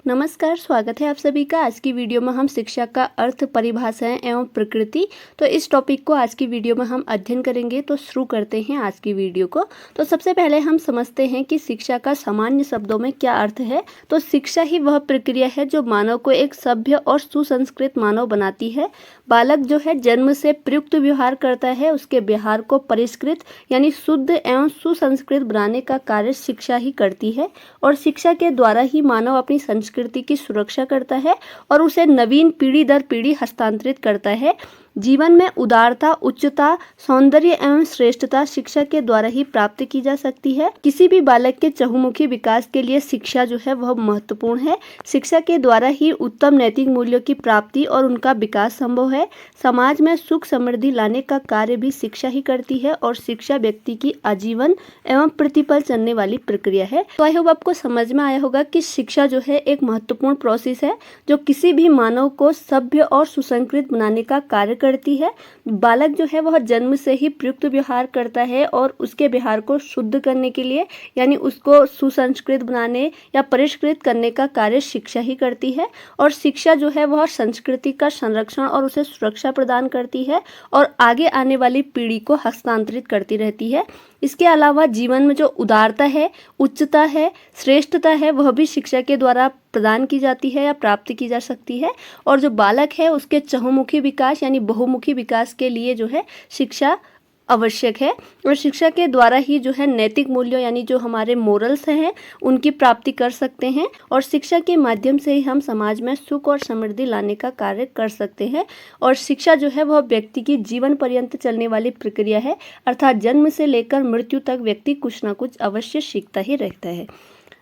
नमस्कार, स्वागत है आप सभी का। आज की वीडियो में हम शिक्षा का अर्थ, परिभाषाएं एवं प्रकृति, तो इस टॉपिक को आज की वीडियो में हम अध्ययन करेंगे। तो शुरू करते हैं आज की वीडियो को। तो सबसे पहले हम समझते हैं कि शिक्षा का सामान्य शब्दों में क्या अर्थ है। तो शिक्षा ही वह प्रक्रिया है जो मानव को एक सभ्य और सुसंस्कृत मानव बनाती है। बालक जो है जन्म से प्रयुक्त व्यवहार करता है, उसके व्यवहार को परिष्कृत यानी शुद्ध एवं सुसंस्कृत बनाने का कार्य शिक्षा ही करती है। और शिक्षा के द्वारा ही मानव अपनी संस्कृति की सुरक्षा करता है और उसे नवीन पीढ़ी दर पीढ़ी हस्तांतरित करता है। जीवन में उदारता, उच्चता, सौंदर्य एवं श्रेष्ठता शिक्षा के द्वारा ही प्राप्त की जा सकती है। किसी भी बालक के चहुमुखी विकास के लिए शिक्षा जो है वह महत्वपूर्ण है। शिक्षा के द्वारा ही उत्तम नैतिक मूल्यों की प्राप्ति और उनका विकास संभव है। समाज में सुख समृद्धि लाने का कार्य भी शिक्षा ही करती है और शिक्षा व्यक्ति की आजीवन एवं प्रतिपल चलने वाली प्रक्रिया है। तो आई होप आपको समझ में आया होगा कि शिक्षा जो है एक महत्वपूर्ण प्रोसेस है जो किसी भी मानव को सभ्य और सुसंस्कृत बनाने का कार्य करती है। बालक जो है वह जन्म से ही प्रयुक्त व्यवहार करता है और उसके व्यवहार को शुद्ध करने के लिए यानी उसको सुसंस्कृत बनाने या परिष्कृत करने का कार्य शिक्षा ही करती है। और शिक्षा जो है वह संस्कृति का संरक्षण और उसे सुरक्षा प्रदान करती है और आगे आने वाली पीढ़ी को हस्तांतरित करती रहती है। इसके अलावा जीवन में जो उदारता है, उच्चता है, श्रेष्ठता है, वह भी शिक्षा के द्वारा प्रदान की जाती है या प्राप्त की जा सकती है। और जो बालक है उसके चहुमुखी विकास यानी बहुमुखी विकास के लिए जो है शिक्षा आवश्यक है। और शिक्षा के द्वारा ही जो है नैतिक मूल्यों यानी जो हमारे मोरल्स हैं उनकी प्राप्ति कर सकते हैं। और शिक्षा के माध्यम से ही हम समाज में सुख और समृद्धि लाने का कार्य कर सकते हैं। और शिक्षा जो है वह व्यक्ति की जीवन पर्यंत चलने वाली प्रक्रिया है, अर्थात जन्म से लेकर मृत्यु तक व्यक्ति कुछ ना कुछ अवश्य सीखता ही रहता है।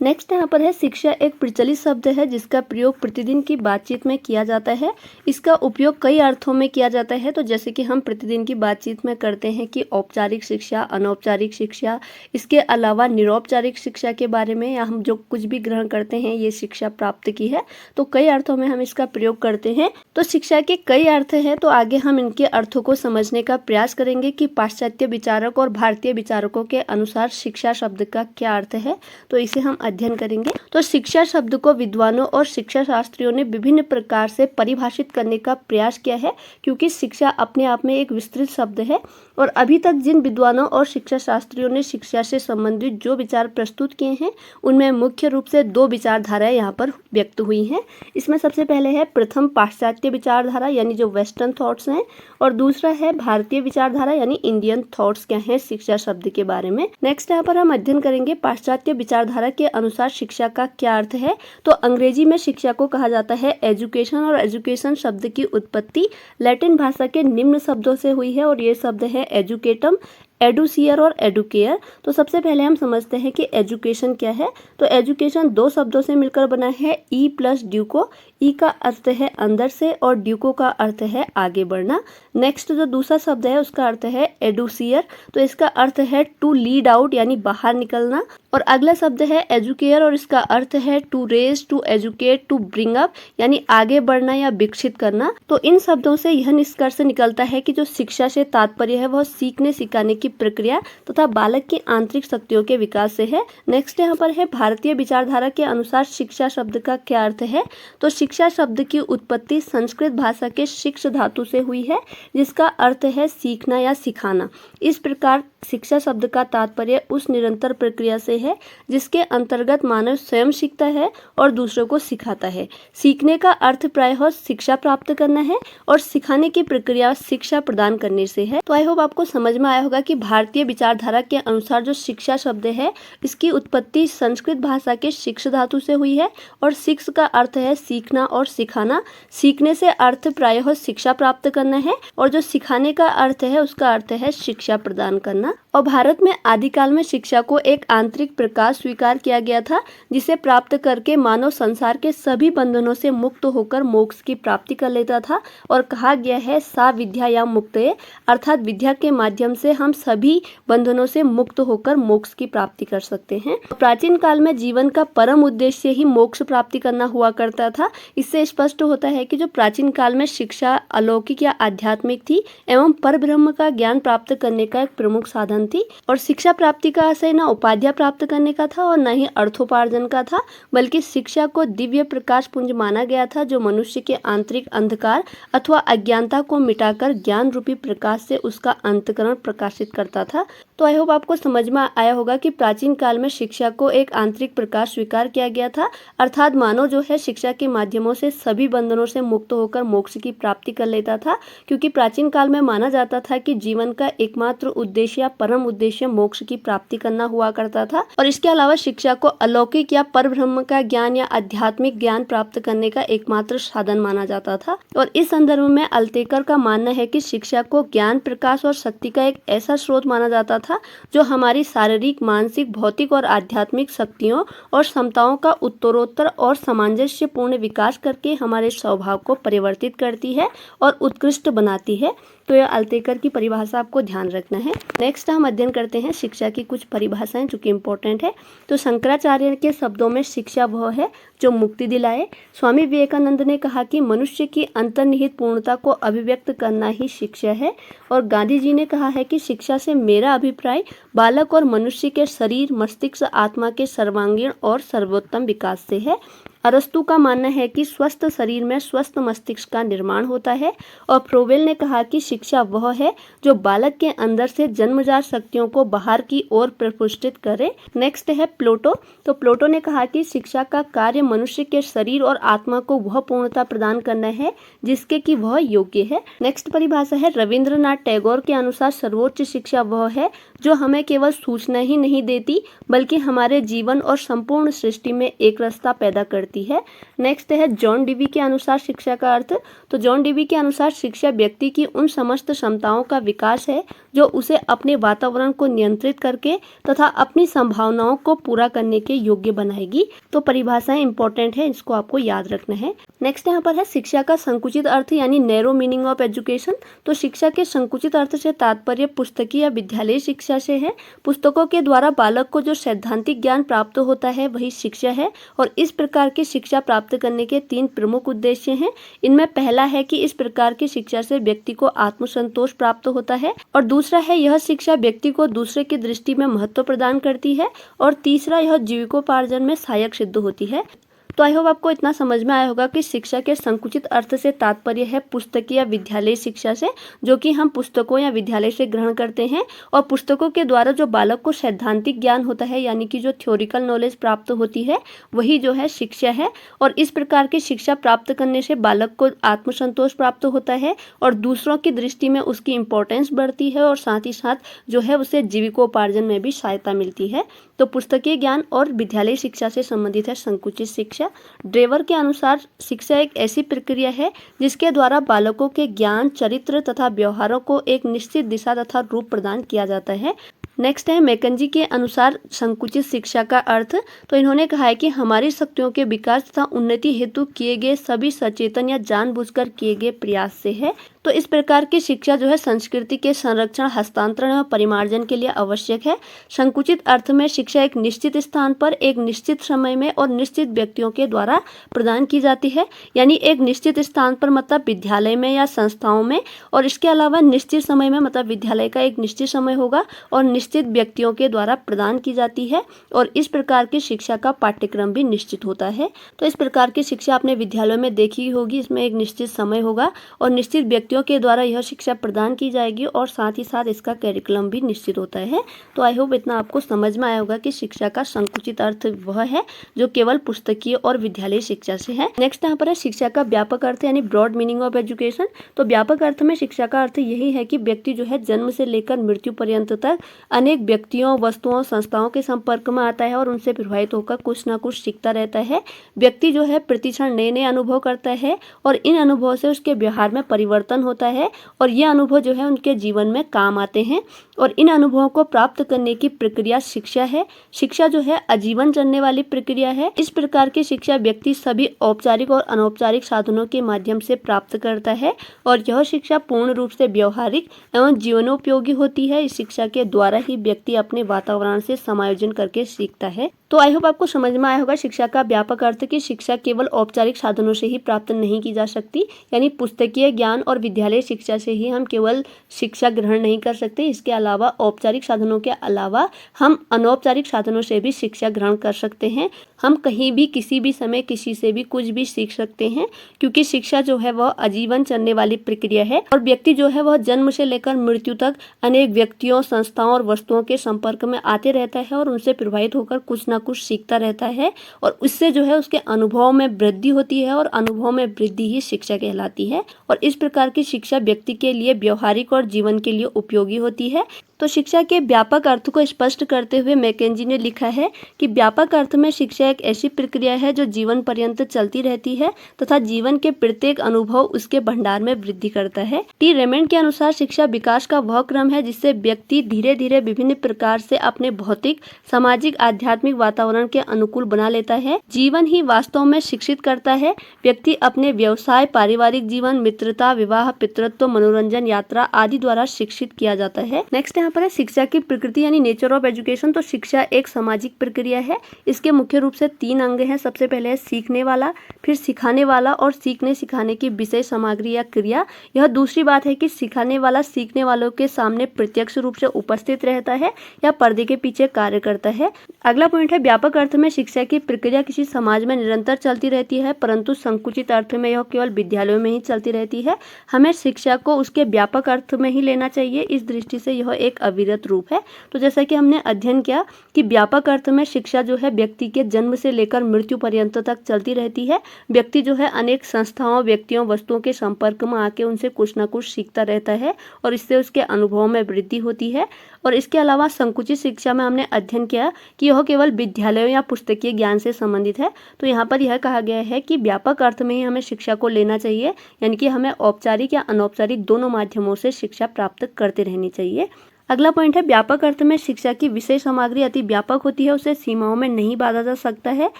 नेक्स्ट यहाँ पर है शिक्षा एक प्रचलित शब्द है जिसका प्रयोग प्रतिदिन की बातचीत में किया जाता है। इसका उपयोग कई अर्थों में किया जाता है। तो जैसे कि हम प्रतिदिन की बातचीत में करते हैं कि औपचारिक शिक्षा, अनौपचारिक शिक्षा, इसके अलावा निरौपचारिक शिक्षा के बारे में या हम जो कुछ भी ग्रहण करते हैं ये शिक्षा प्राप्त की है, तो कई अर्थों में हम इसका प्रयोग करते हैं। तो शिक्षा के कई अर्थ हैं, तो आगे हम इनके अर्थों को समझने का प्रयास करेंगे कि पाश्चात्य विचारक और भारतीय विचारकों के अनुसार शिक्षा शब्द का क्या अर्थ है, तो इसे हम अध्ययन करेंगे। तो शिक्षा शब्द को विद्वानों और शिक्षा शास्त्रियों ने विभिन्न प्रकार से परिभाषित करने का प्रयास किया है, क्योंकि शिक्षा अपने आप में एक विस्तृत शब्द है। और अभी तक जिन विद्वानों और शिक्षा शास्त्रियों ने शिक्षा से संबंधित जो विचार प्रस्तुत किए हैं उनमें मुख्य रूप से दो विचारधाराएं यहाँ पर व्यक्त हुई हैं। इसमें सबसे पहले है प्रथम पाश्चात्य विचारधारा यानी जो वेस्टर्न थॉट्स हैं, और दूसरा है भारतीय विचारधारा यानी इंडियन थॉट्स क्या हैं शिक्षा शब्द के बारे में। नेक्स्ट यहाँ पर हम अध्ययन करेंगे पाश्चात्य विचारधारा के अनुसार शिक्षा का क्या अर्थ है। तो अंग्रेजी में शिक्षा को कहा जाता है एजुकेशन, और एजुकेशन शब्द की उत्पत्ति लैटिन भाषा के निम्न शब्दों से हुई है और ये शब्द है एजुकेटम, एडुसियर और एडुकेयर। तो सबसे पहले हम समझते हैं कि एजुकेशन क्या है। तो एजुकेशन दो शब्दों से मिलकर बना है, ई प्लस ड्यूको। ई का अर्थ है अंदर से और ड्यूको का अर्थ है आगे बढ़ना। नेक्स्ट जो दूसरा शब्द है उसका अर्थ है एडुसियर, तो इसका अर्थ है टू लीड आउट यानी बाहर निकलना। और अगला शब्द है एजुकेयर और इसका अर्थ है to raise, to educate, to bring up यानी आगे बढ़ना या विकसित करना। तो इन शब्दों से यह निष्कर्ष निकलता है कि जो शिक्षा से तात्पर्य है वह सीखने सिखाने की प्रक्रिया तथा बालक की आंतरिक शक्तियों के विकास से है। नेक्स्ट यहाँ पर है भारतीय विचारधारा के अनुसार शिक्षा शब्द का क्या अर्थ है। तो शिक्षा शब्द की उत्पत्ति संस्कृत भाषा के शिक्ष धातु से हुई है जिसका अर्थ है सीखना या सिखाना। इस प्रकार शिक्षा शब्द का तात्पर्य उस निरंतर प्रक्रिया से है जिसके अंतर्गत मानव स्वयं सीखता है और दूसरों को सिखाता है। सीखने का अर्थ प्रायः शिक्षा प्राप्त करना है और सिखाने की प्रक्रिया शिक्षा प्रदान करने से है। तो आई होप आपको समझ में आया होगा कि भारतीय विचारधारा के अनुसार जो शिक्षा शब्द है इसकी उत्पत्ति संस्कृत भाषा के शिक्ष धातु से हुई है और शिक्ष का अर्थ है सीखना और सिखाना। सीखने से अर्थ प्रायः शिक्षा प्राप्त करना है और जो सिखाने का अर्थ है उसका अर्थ है शिक्षा प्रदान करना। और भारत में आदिकाल में शिक्षा को एक आंतरिक प्रकाश स्वीकार किया गया था जिसे प्राप्त करके मानव संसार के सभी बंधनों से मुक्त होकर मोक्ष की प्राप्ति कर लेता था। और कहा गया है सा विद्या या मुक्तये, अर्थात विद्या के माध्यम से हम सभी बंधनों से मुक्त होकर मोक्ष की प्राप्ति कर सकते हैं। प्राचीन काल में जीवन का परम उद्देश्य ही मोक्ष प्राप्ति करना हुआ करता था। इससे स्पष्ट होता है कि जो प्राचीन काल में शिक्षा अलौकिक या आध्यात्मिक थी एवं परब्रह्म का ज्ञान प्राप्त करने का एक प्रमुख साधन थी। और शिक्षा प्राप्ति का आशय न उपाधियां प्राप्त करने का था और न ही अर्थोपार्जन का था, बल्कि शिक्षा को दिव्य प्रकाश पुंज माना गया था जो मनुष्य के आंतरिक अंधकार अथवा अज्ञानता को मिटाकर ज्ञान रूपी प्रकाश से उसका अंतःकरण प्रकाशित करता था। तो आई होप आपको समझ में आया होगा कि प्राचीन काल में शिक्षा को एक आंतरिक प्रकाश स्वीकार किया गया था, अर्थात मानव जो है शिक्षा के माध्यमों से सभी बंधनों से मुक्त होकर मोक्ष की प्राप्ति कर लेता था, क्योंकि प्राचीन काल में माना जाता था कि जीवन का एकमात्र उद्देश्य या परम उद्देश्य मोक्ष की प्राप्ति करना हुआ करता था। और इसके अलावा शिक्षा को अलौकिक या परब्रह्म का ज्ञान या आध्यात्मिक ज्ञान प्राप्त करने का एकमात्र साधन माना जाता था। और इस संदर्भ में अल्तेकर का मानना है कि शिक्षा को ज्ञान, प्रकाश और शक्ति का एक ऐसा स्रोत माना जाता था जो हमारी शारीरिक, मानसिक, भौतिक और आध्यात्मिक शक्तियों और क्षमताओं का उत्तरोत्तर और सामंजस्यपूर्ण विकास करके हमारे स्वभाव को परिवर्तित करती है और उत्कृष्ट बनाती है। तो यह अल्तेकर की परिभाषा आपको ध्यान रखना है। नेक्स्ट हम अध्ययन करते हैं शिक्षा की कुछ परिभाषाएं जो कि इम्पोर्टेंट है। तो शंकराचार्य के शब्दों में शिक्षा वह है जो मुक्ति दिलाए। स्वामी विवेकानंद ने कहा कि मनुष्य की अंतर्निहित पूर्णता को अभिव्यक्त करना ही शिक्षा है। और गांधी जी ने कहा है कि शिक्षा से मेरा अभिप्राय बालक और मनुष्य के शरीर, मस्तिष्क, आत्मा के सर्वांगीण और सर्वोत्तम विकास से है। अरस्तु का मानना है कि स्वस्थ शरीर में स्वस्थ मस्तिष्क का निर्माण होता है। और फ्रोवेल ने कहा कि शिक्षा वह है जो बालक के अंदर से जन्मजात शक्तियों को बाहर की ओर प्रपुष्टित करे। नेक्स्ट है प्लेटो। तो प्लेटो ने कहा कि शिक्षा का कार्य मनुष्य के शरीर और आत्मा को वह पूर्णता प्रदान करना है जिसके कि वह योग्य है। नेक्स्ट परिभाषा है रविंद्रनाथ टैगोर के अनुसार सर्वोच्च शिक्षा वह है जो हमें केवल सूचना ही नहीं देती बल्कि हमारे जीवन और संपूर्ण सृष्टि में एक रास्ता पैदा करती है। नेक्स्ट है जॉन डीवी के अनुसार शिक्षा का अर्थ। तो जॉन डीवी के अनुसार शिक्षा व्यक्ति की उन समस्त क्षमताओं का विकास है जो उसे अपने वातावरण को नियंत्रित करके तथा अपनी संभावनाओं को पूरा करने के योग्य बनाएगी। तो परिभाषाएं इंपॉर्टेंट है, इसको आपको याद रखना है। नेक्स्ट यहाँ पर है शिक्षा का संकुचित अर्थ यानी नैरो मीनिंग ऑफ एजुकेशन। तो शिक्षा के संकुचित अर्थ से तात्पर्य पुस्तकीय या विद्यालय शिक्षा से है। पुस्तकों के द्वारा बालक को जो सैद्धांतिक ज्ञान प्राप्त होता है वही शिक्षा है। और इस प्रकार की शिक्षा प्राप्त करने के 3 प्रमुख उद्देश्य हैं। इनमें पहला है कि इस प्रकार की शिक्षा से व्यक्ति को आत्मसंतोष प्राप्त होता है, और दूसरा है यह शिक्षा व्यक्ति को दूसरे की दृष्टि में महत्व प्रदान करती है, और तीसरा यह जीविकोपार्जन में सहायक सिद्ध होती है। तो आई होप आपको इतना समझ में आया होगा कि शिक्षा के संकुचित अर्थ से तात्पर्य है पुस्तकीय या विद्यालय शिक्षा से, जो कि हम पुस्तकों या विद्यालय से ग्रहण करते हैं। और पुस्तकों के द्वारा जो बालक को सैद्धांतिक ज्ञान होता है यानी कि जो थ्योरिकल नॉलेज प्राप्त होती है वही जो है शिक्षा है। और इस प्रकार की शिक्षा प्राप्त करने से बालक को आत्मसंतोष प्राप्त होता है और दूसरों की दृष्टि में उसकी इम्पोर्टेंस बढ़ती है, और साथ ही साथ जो है उसे जीविकोपार्जन में भी सहायता मिलती है। तो पुस्तकीय ज्ञान और विद्यालय शिक्षा से संबंधित है संकुचित शिक्षा। ड्रेवर के अनुसार शिक्षा एक ऐसी प्रक्रिया है जिसके द्वारा बालकों के ज्ञान, चरित्र तथा व्यवहारों को एक निश्चित दिशा तथा रूप प्रदान किया जाता है। नेक्स्ट है मैकेंजी के अनुसार संकुचित शिक्षा का अर्थ। तो इन्होंने कहा है कि हमारी शक्तियों के विकास तथा उन्नति हेतु किए गए सभी सचेतन या जानबूझकर किए गए प्रयास से है। तो इस प्रकार की शिक्षा जो है संस्कृति के संरक्षण, हस्तांतरण और परिमार्जन के लिए आवश्यक है। संकुचित अर्थ में शिक्षा एक निश्चित स्थान पर एक निश्चित समय में और निश्चित व्यक्तियों के द्वारा प्रदान की जाती है। यानी एक निश्चित स्थान पर मतलब विद्यालय में या संस्थाओं में, और इसके अलावा निश्चित समय में मतलब विद्यालय का एक निश्चित समय होगा और निश्चित व्यक्तियों के द्वारा प्रदान की जाती है। और इस प्रकार की शिक्षा का पाठ्यक्रम भी निश्चित होता है। तो इस प्रकार की शिक्षा आपने विद्यालयों में देखी होगी, इसमें एक निश्चित समय होगा और निश्चित व्यक्तियों के द्वारा यह शिक्षा प्रदान की जाएगी, और साथ ही साथ इसका करिकुलम भी निश्चित होता है। तो आई होप इतना आपको समझ में आया होगा कि शिक्षा का संकुचित अर्थ वह है जो केवल पुस्तकीय और विद्यालय शिक्षा से है। नेक्स्ट यहाँ पर है शिक्षा का व्यापक अर्थ यानी ब्रॉड मीनिंग ऑफ एजुकेशन। तो व्यापक अर्थ में शिक्षा का अर्थ यही है कि व्यक्ति जो है जन्म से लेकर मृत्यु पर्यंत तक अनेक व्यक्तियों, वस्तुओं, संस्थाओं के संपर्क में आता है और उनसे प्रभावित होकर कुछ ना कुछ सीखता रहता है। व्यक्ति जो है प्रतिक्षण नए नए अनुभव करता है और इन अनुभवों से उसके व्यवहार में परिवर्तन होता है और ये अनुभव जो है उनके जीवन में काम आते हैं और इन अनुभवों को प्राप्त करने की प्रक्रिया शिक्षा है। शिक्षा जो है आजीवन चलने वाली प्रक्रिया है। इस प्रकार की शिक्षा व्यक्ति सभी औपचारिक और अनौपचारिक साधनों के माध्यम से प्राप्त करता है और यह शिक्षा पूर्ण रूप से व्यवहारिक एवं जीवनोपयोगी होती है। इस शिक्षा के द्वारा ही व्यक्ति अपने वातावरण से समायोजन करके सीखता है। तो आई होप आपको समझ में आया होगा शिक्षा का व्यापक अर्थ की शिक्षा केवल औपचारिक साधनों से ही प्राप्त नहीं की जा सकती, यानी पुस्तकीय ज्ञान और विद्यालय शिक्षा से ही हम केवल शिक्षा ग्रहण नहीं कर सकते। इसके अलावा औपचारिक साधनों के अलावा हम अनौपचारिक साधनों से भी शिक्षा ग्रहण कर सकते हैं। हम कहीं भी किसी भी समय किसी से भी कुछ भी सीख सकते हैं, क्योंकि शिक्षा जो है वह आजीवन चलने वाली प्रक्रिया है और व्यक्ति जो है वह जन्म से लेकर मृत्यु तक अनेक व्यक्तियों, संस्थाओं और वस्तुओं के संपर्क में आते रहता है और उनसे प्रभावित होकर कुछ ना कुछ सीखता रहता है और उससे जो है उसके अनुभव में वृद्धि होती है और अनुभव में वृद्धि ही शिक्षा कहलाती है। और इस प्रकार की शिक्षा व्यक्ति के लिए व्यवहारिक और जीवन के लिए उपयोगी होती है। तो शिक्षा के व्यापक अर्थ को स्पष्ट करते हुए मैकेंजी ने लिखा है कि व्यापक अर्थ में शिक्षा एक ऐसी प्रक्रिया है जो जीवन पर्यंत चलती रहती है तथा जीवन के प्रत्येक अनुभव उसके भंडार में वृद्धि करता है। टी रेमंड के अनुसार शिक्षा विकास का वह क्रम है जिससे व्यक्ति धीरे धीरे विभिन्न प्रकार से अपने भौतिक, सामाजिक, आध्यात्मिक वातावरण के अनुकूल बना लेता है। जीवन ही वास्तव में शिक्षित करता है। व्यक्ति अपने व्यवसाय, पारिवारिक जीवन, मित्रता, विवाह, पितृत्व, मनोरंजन, यात्रा आदि द्वारा शिक्षित किया जाता है। नेक्स्ट यहाँ पर है शिक्षा की प्रकृति यानी नेचर ऑफ एजुकेशन। तो शिक्षा एक सामाजिक प्रक्रिया है। इसके मुख्य रूप से 3 अंग हैं। सबसे पहले है सीखने वाला, फिर सिखाने वाला और सीखने सिखाने की विषय सामग्री या क्रिया। यह दूसरी बात है कि सिखाने वाला सीखने वालों के सामने प्रत्यक्ष रूप से उपस्थित रहता है या पर्दे के पीछे कार्य करता है। अगला पॉइंट है व्यापक अर्थ में शिक्षा की प्रक्रिया किसी समाज में निरंतर चलती रहती है, परंतु संकुचित अर्थ में यह केवल विद्यालयों में ही चलती रहती है। हमें शिक्षा को उसके व्यापक अर्थ में ही लेना चाहिए। इस दृष्टि से यह एक अविरत रूप है। तो जैसा कि हमने अध्ययन किया कि व्यापक अर्थ में शिक्षा जो है व्यक्ति के जन्म से लेकर मृत्यु पर्यंत तक चलती रहती है। व्यक्ति जो है अनेक संस्थाओं, व्यक्तियों, वस्तुओं के संपर्क में आके उनसे कुछ ना कुछ सीखता रहता है और इससे उसके अनुभव में वृद्धि होती है। और इसके अलावा संकुचित शिक्षा में हमने अध्ययन किया कि यह केवल विद्यालयों या पुस्तकीय ज्ञान से संबंधित है। तो यहाँ पर यह कहा गया है कि व्यापक अर्थ में ही हमें शिक्षा को लेना चाहिए, यानी कि हमें औपचारिक या अनौपचारिक दोनों माध्यमों से शिक्षा प्राप्त करते रहनी चाहिए। अगला पॉइंट है व्यापक अर्थ में शिक्षा की विषय सामग्री अति व्यापक होती है, उसे सीमाओं में नहीं बांधा जा सकता है,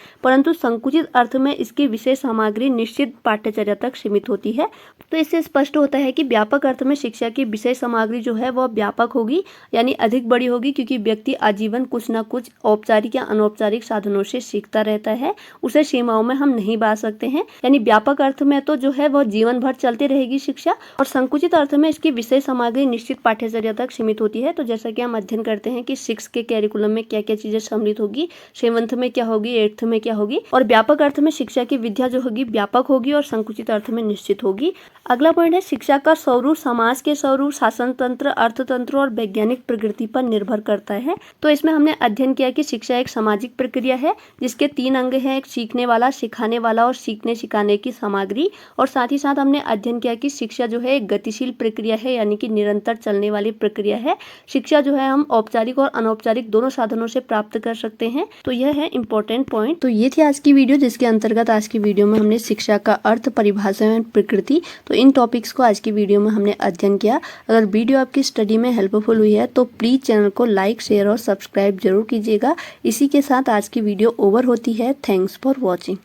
परंतु संकुचित अर्थ में इसकी विषय सामग्री निश्चित पाठ्यचर्या तक सीमित होती है। तो इससे स्पष्ट होता है कि व्यापक अर्थ में शिक्षा की विषय सामग्री जो है वह व्यापक होगी, यानी अधिक बड़ी होगी, क्योंकि व्यक्ति आजीवन कुछ ना कुछ औपचारिक या अनौपचारिक साधनों से सीखता रहता है। उसे सीमाओं में हम नहीं बांध सकते हैं। यानी व्यापक अर्थ में तो जो है वह जीवन भर चलती रहेगी शिक्षा, और संकुचित अर्थ में इसकी विषय सामग्री निश्चित पाठ्यचर्या तक सीमित होती है। तो जैसा कि हम अध्ययन करते हैं कि 6 के कैरिकुलम में क्या क्या चीजें सम्मिलित होगी, 7th में क्या होगी, 8th में क्या होगी, और व्यापक अर्थ में शिक्षा की विद्या जो होगी व्यापक होगी और संकुचित अर्थ में निश्चित होगी। अगला पॉइंट है शिक्षा का स्वरूप समाज के स्वरूप, शासन तंत्र, अर्थतंत्र और वैज्ञानिक प्रकृति पर निर्भर करता है। तो इसमें हमने अध्ययन किया कि शिक्षा एक सामाजिक प्रक्रिया है जिसके 3 अंग हैं, एक सीखने वाला, सिखाने वाला और सीखने सिखाने की सामग्री। और साथ ही साथ हमने अध्ययन किया कि शिक्षा जो है एक गतिशील प्रक्रिया है, यानी कि निरंतर चलने वाली प्रक्रिया है। शिक्षा जो है हम औपचारिक और अनौपचारिक दोनों साधनों से प्राप्त कर सकते हैं। तो यह है इंपॉर्टेंट पॉइंट। तो ये थी आज की वीडियो, जिसके अंतर्गत आज की वीडियो में हमने शिक्षा का अर्थ, परिभाषा एवं प्रकृति, तो इन टॉपिक्स को आज की वीडियो में हमने अध्ययन किया। अगर वीडियो आपकी स्टडी में हेल्पफुल हुई है तो प्लीज चैनल को लाइक, शेयर और सब्सक्राइब जरूर कीजिएगा। इसी के साथ आज की वीडियो ओवर होती है। Thanks for watching.